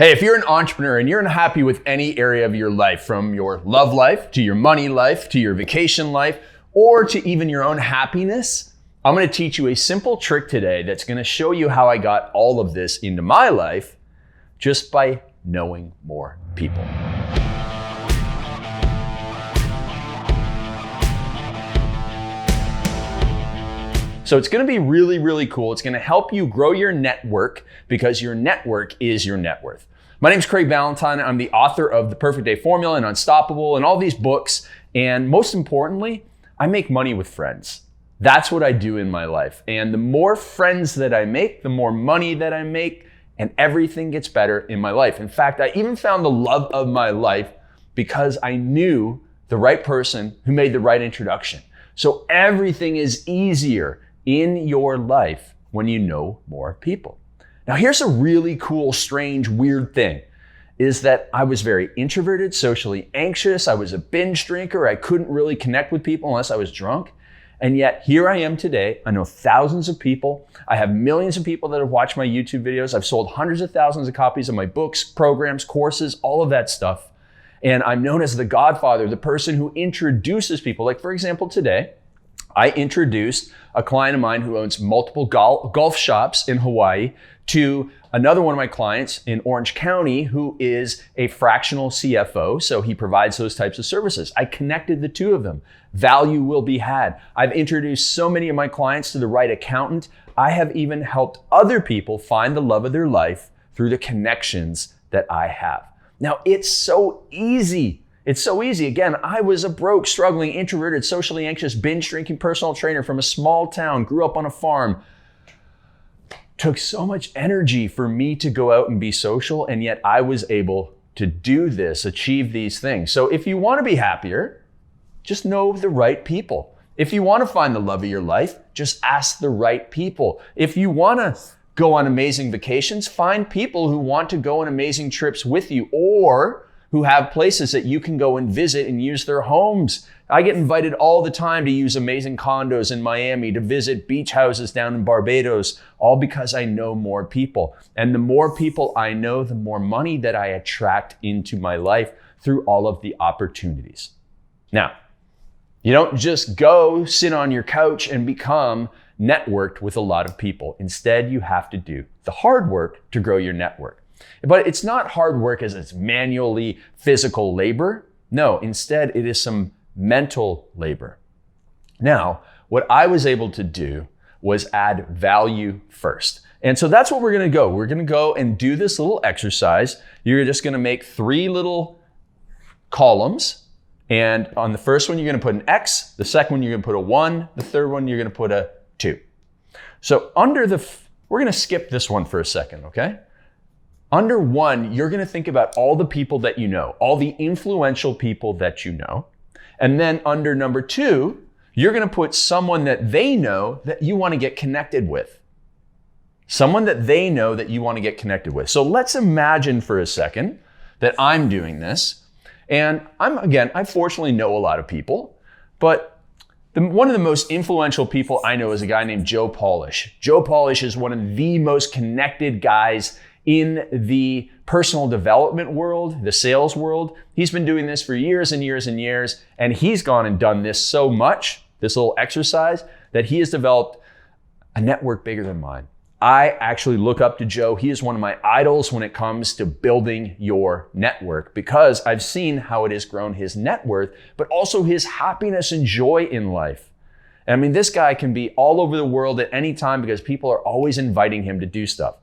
Hey, if you're an entrepreneur and you're unhappy with any area of your life, from your love life to your money life to your vacation life, or to even your own happiness, I'm going to teach you a simple trick today that's going to show you how I got all of this into my life just by knowing more people. So it's going to be really, really cool. It's going to help you grow your network because your network is your net worth. My name is Craig Ballantyne. I'm the author of The Perfect Day Formula and Unstoppable and all these books. And most importantly, I make money with friends. That's what I do in my life. And the more friends that I make, the more money that I make, and everything gets better in my life. In fact, I even found the love of my life because I knew the right person who made the right introduction. So everything is easier in your life when you know more people. Now, here's a really cool, strange, weird thing, is that I was very introverted, socially anxious. I was a binge drinker. I couldn't really connect with people unless I was drunk. And yet here I am today. I know thousands of people. I have millions of people that have watched my YouTube videos. I've sold hundreds of thousands of copies of my books, programs, courses, all of that stuff. And I'm known as the godfather, the person who introduces people. Like, for example, today, I introduced a client of mine who owns multiple golf shops in Hawaii to another one of my clients in Orange County who is a fractional CFO. So he provides those types of services. I connected the two of them. Value will be had. I've introduced so many of my clients to the right accountant. I have even helped other people find the love of their life through the connections that I have. Now, it's so easy. It's so easy. Again, I was a broke, struggling, introverted, socially anxious, binge drinking personal trainer from a small town, grew up on a farm. Took so much energy for me to go out and be social, and yet I was able to do this, achieve these things. So if you want to be happier, just know the right people. If you want to find the love of your life, just ask the right people. If you want to go on amazing vacations, find people who want to go on amazing trips with you, or who have places that you can go and visit and use their homes. I get invited all the time to use amazing condos in Miami, to visit beach houses down in Barbados, all because I know more people. And the more people I know, the more money that I attract into my life through all of the opportunities. Now, you don't just go sit on your couch and become networked with a lot of people. Instead, you have to do the hard work to grow your network. But it's not hard work as it's manually physical labor. No, instead it is some mental labor. Now, what I was able to do was add value first. And so that's what we're going to go. We're going to go and do this little exercise. You're just going to make 3 little columns. And on the first one, you're going to put an X. The second one, you're going to put a 1. The third one, you're going to put a 2. So we're going to skip this one for a second, okay? Under 1, you're going to think about all the people that you know, all the influential people that you know. And then under number 2, you're going to put someone that they know that you want to get connected with. Someone that they know that you want to get connected with. So let's imagine for a second that I'm doing this. And I fortunately know a lot of people, but one of the most influential people I know is a guy named Joe Polish. Joe Polish is one of the most connected guys in the personal development world, the sales world. He's been doing this for years and years and years, and he's gone and done this so much, this little exercise, that he has developed a network bigger than mine. I actually look up to Joe. He is one of my idols when it comes to building your network because I've seen how it has grown his net worth, but also his happiness and joy in life. And I mean, this guy can be all over the world at any time because people are always inviting him to do stuff.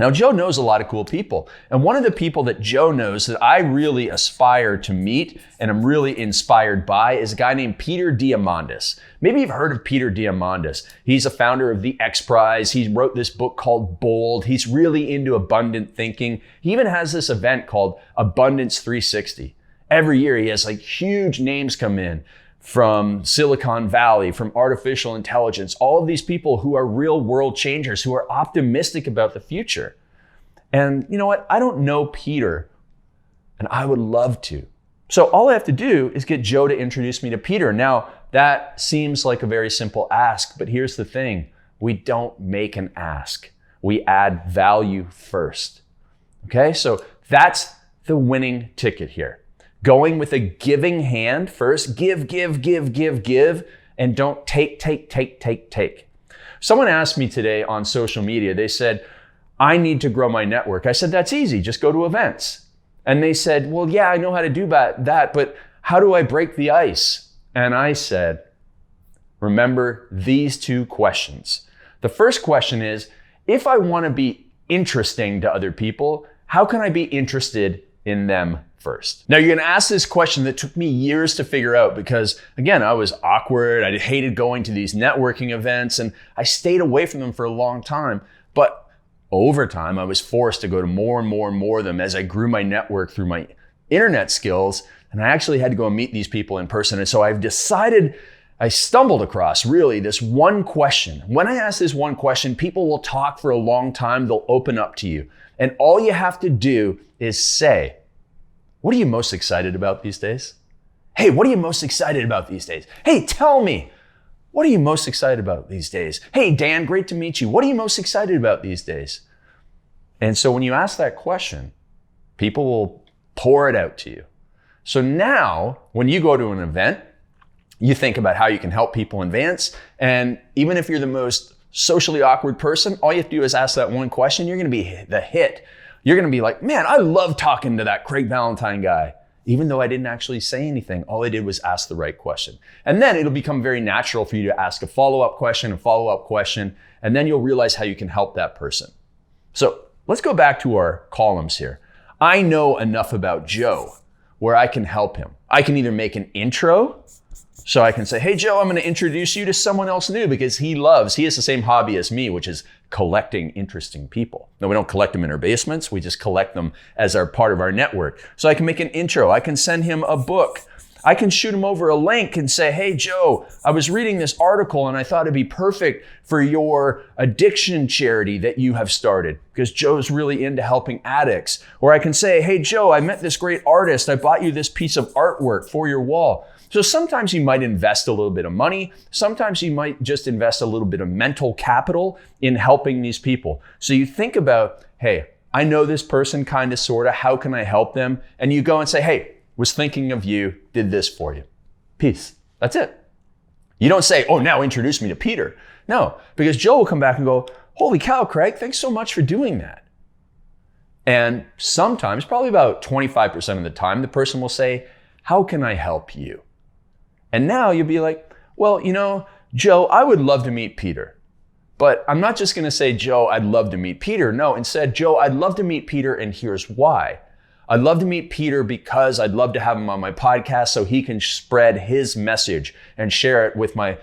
Now, Joe knows a lot of cool people. And one of the people that Joe knows that I really aspire to meet and I'm really inspired by is a guy named Peter Diamandis. Maybe you've heard of Peter Diamandis. He's a founder of the X Prize. He wrote this book called Bold. He's really into abundant thinking. He even has this event called Abundance 360. Every year he has like huge names come in from Silicon Valley, from artificial intelligence, all of these people who are real world changers, who are optimistic about the future. And you know what? I don't know Peter, and I would love to. So all I have to do is get Joe to introduce me to Peter. Now, that seems like a very simple ask, but here's the thing. We don't make an ask. We add value first. Okay, so that's the winning ticket here. Going with a giving hand first, give, and don't take. Someone asked me today on social media, they said, I need to grow my network. I said, that's easy, just go to events. And they said, well, yeah, I know how to do that, but how do I break the ice? And I said, remember these two questions. The first question is, if I want to be interesting to other people, how can I be interested in them first? Now, you're going to ask this question that took me years to figure out because, again, I was awkward. I hated going to these networking events and I stayed away from them for a long time. But over time, I was forced to go to more and more of them as I grew my network through my internet skills. And I actually had to go and meet these people in person. And so I've decided, I stumbled across really this one question. When I ask this one question, people will talk for a long time. They'll open up to you. And all you have to do is say, what are you most excited about these days? Hey, what are you most excited about these days? Hey, tell me, what are you most excited about these days? Hey, Dan, great to meet you. What are you most excited about these days? And so when you ask that question, people will pour it out to you. So now, when you go to an event, you think about how you can help people advance. And even if you're the most socially awkward person, all you have to do is ask that one question. You're going to be the hit. You're going to be like, man, I love talking to that Craig Ballantyne guy. Even though I didn't actually say anything, all I did was ask the right question. And then it'll become very natural for you to ask a follow-up question, and then you'll realize how you can help that person. So let's go back to our columns here. I know enough about Joe where I can help him. I can either make an intro, so I can say, hey, Joe, I'm going to introduce you to someone else new because he has the same hobby as me, which is collecting interesting people. Now, we don't collect them in our basements. We just collect them as part of our network. So I can make an intro. I can send him a book. I can shoot him over a link and say, hey, Joe, I was reading this article and I thought it'd be perfect for your addiction charity that you have started because Joe's really into helping addicts. Or I can say, hey, Joe, I met this great artist. I bought you this piece of artwork for your wall. So sometimes you might invest a little bit of money. Sometimes you might just invest a little bit of mental capital in helping these people. So you think about, hey, I know this person kind of, sort of, how can I help them? And you go and say, hey, was thinking of you, did this for you. Peace. That's it. You don't say, oh, now introduce me to Peter. No, because Joe will come back and go, holy cow, Craig, thanks so much for doing that. And sometimes, probably about 25% of the time, the person will say, how can I help you? And now you'll be like, well, Joe, I would love to meet Peter. But I'm not just going to say, Joe, I'd love to meet Peter. No, instead, Joe, I'd love to meet Peter, and here's why. I'd love to meet Peter because I'd love to have him on my podcast so he can spread his message and share it with my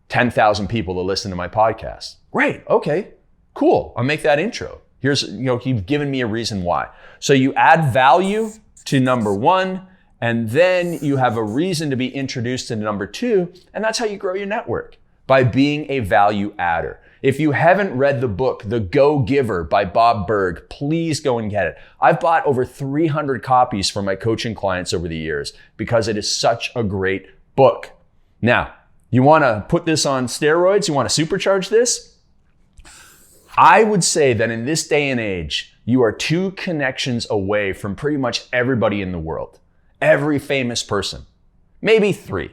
10,000 people that listen to my podcast. Great. Okay, cool. I'll make that intro. You've given me a reason why. So you add value to number one, and then you have a reason to be introduced to number two, and that's how you grow your network, by being a value adder. If you haven't read the book, The Go Giver by Bob Burg, please go and get it. I've bought over 300 copies for my coaching clients over the years because it is such a great book. Now, you want to put this on steroids? You want to supercharge this? I would say that in this day and age, you are 2 connections away from pretty much everybody in the world. Every famous person. Maybe 3.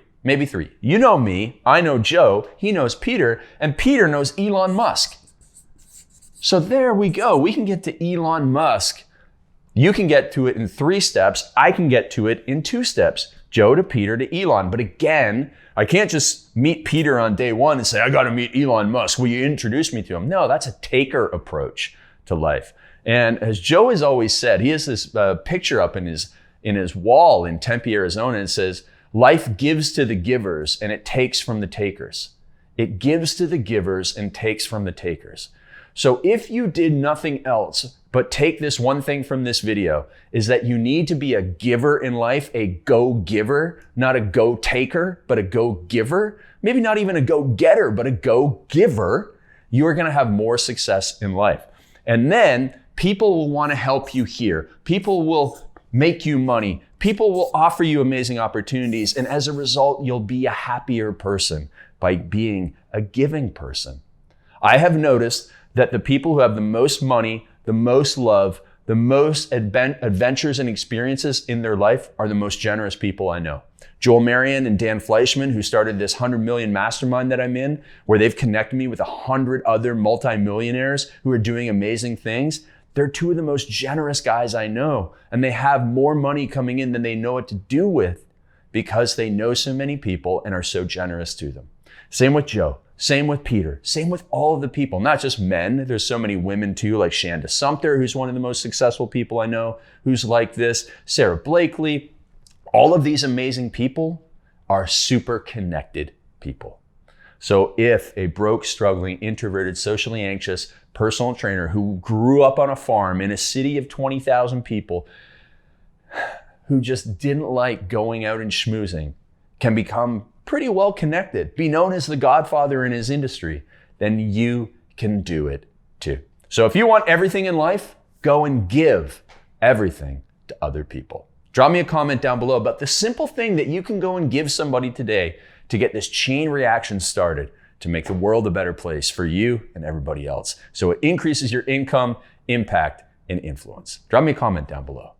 You know me, I know Joe, he knows Peter, and Peter knows Elon Musk. So there we go. We can get to Elon Musk. You can get to it in 3 steps. I can get to it in 2 steps. Joe to Peter to Elon. But again, I can't just meet Peter on day 1 and say, I got to meet Elon Musk. Will you introduce me to him? No, that's a taker approach to life. And as Joe has always said, he has this picture up in his wall in Tempe, Arizona, and it says, life gives to the givers and it takes from the takers. It gives to the givers and takes from the takers. So if you did nothing else but take this one thing from this video, is that you need to be a giver in life, a go-giver, not a go-taker, but a go-giver. Maybe not even a go-getter, but a go-giver. You are going to have more success in life. And then people will want to help you here. People will make you money. People will offer you amazing opportunities. And as a result, you'll be a happier person by being a giving person. I have noticed that the people who have the most money, the most love, the most adventures and experiences in their life are the most generous people I know. Joel Marion and Dan Fleischman, who started this 100 million mastermind that I'm in, where they've connected me with 100 other multimillionaires who are doing amazing things. They're two of the most generous guys I know, and they have more money coming in than they know what to do with because they know so many people and are so generous to them. Same with Joe, same with Peter, same with all of the people, not just men. There's so many women too, like Shanda Sumpter, who's one of the most successful people I know, who's like this, Sarah Blakely. All of these amazing people are super connected people. So if a broke, struggling, introverted, socially anxious personal trainer who grew up on a farm in a city of 20,000 people, who just didn't like going out and schmoozing, can become pretty well connected, be known as the godfather in his industry, then you can do it too. So if you want everything in life, go and give everything to other people. Drop me a comment down below about the simple thing that you can go and give somebody today to get this chain reaction started to make the world a better place for you and everybody else. So it increases your income, impact, and influence. Drop me a comment down below.